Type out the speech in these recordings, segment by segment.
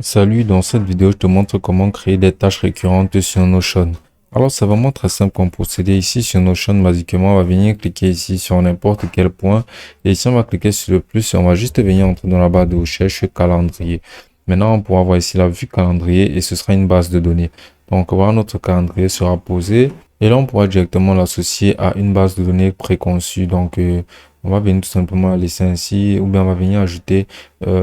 Salut, dans cette vidéo, je te montre comment créer des tâches récurrentes sur Notion. Alors, c'est vraiment très simple comme procédé. Ici, sur Notion, basiquement, on va venir cliquer ici sur n'importe quel point. Et ici, on va cliquer sur le plus et on va juste venir entrer dans la barre de recherche calendrier. Maintenant, on pourra voir ici la vue calendrier et ce sera une base de données. Donc, voilà, notre calendrier sera posé et là, on pourra directement l'associer à une base de données préconçue. Donc, on va venir tout simplement la laisser ainsi ou bien on va venir ajouter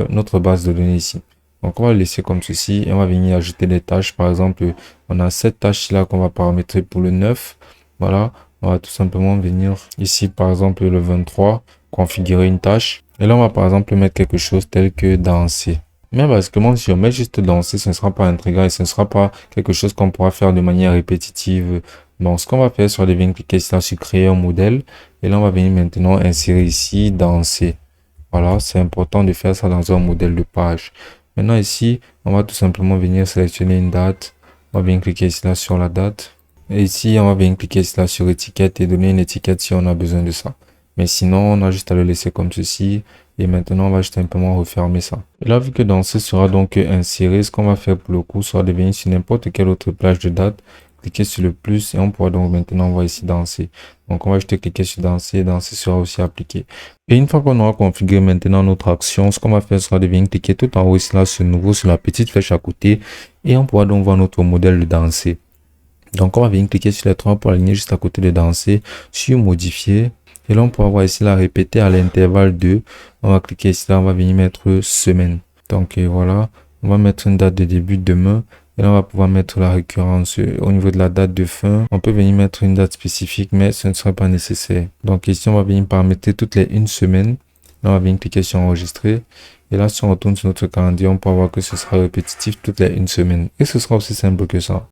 notre base de données ici. Donc, on va le laisser comme ceci et on va venir ajouter des tâches. Par exemple, on a cette tâche-là qu'on va paramétrer pour le 9. Voilà, on va tout simplement venir ici, par exemple, le 23, configurer une tâche. Et là, on va par exemple mettre quelque chose tel que danser. Mais basiquement, si on met juste danser, ce ne sera pas intégré et ce ne sera pas quelque chose qu'on pourra faire de manière répétitive. Donc, ce qu'on va faire, c'est qu'on va venir cliquer ici sur créer un modèle. Et là, on va venir maintenant insérer ici danser. Voilà, c'est important de faire ça dans un modèle de page. Maintenant ici, on va tout simplement venir sélectionner une date. On va bien cliquer ici là sur la date. Et ici, on va bien cliquer ici là sur étiquette et donner une étiquette si on a besoin de ça. Mais sinon, on a juste à le laisser comme ceci. Et maintenant, on va juste simplement refermer ça. Et là, vu que dans ce sera donc inséré, ce qu'on va faire pour le coup sera de venir sur n'importe quelle autre plage de date, cliquer sur le plus et on pourra donc maintenant voir ici danser. Donc, on va juste cliquer sur danser et danser sera aussi appliqué. Et une fois qu'on aura configuré maintenant notre action, ce qu'on va faire sera de venir cliquer tout en haut ici là sur nouveau sur la petite flèche à côté et on pourra donc voir notre modèle de danser. Donc, on va venir cliquer sur les trois pour aligner juste à côté de danser, sur modifier. Et là, on pourra voir ici là répéter à l'intervalle de. On va cliquer ici là, on va venir mettre semaine. Donc, voilà, on va mettre une date de début demain. Et là, on va pouvoir mettre la récurrence au niveau de la date de fin. On peut venir mettre une date spécifique, mais ce ne sera pas nécessaire. Donc, ici, on va venir paramétrer toutes les une semaine. Là, on va venir cliquer sur enregistrer. Et là, si on retourne sur notre calendrier, on peut voir que ce sera répétitif toutes les une semaine. Et ce sera aussi simple que ça.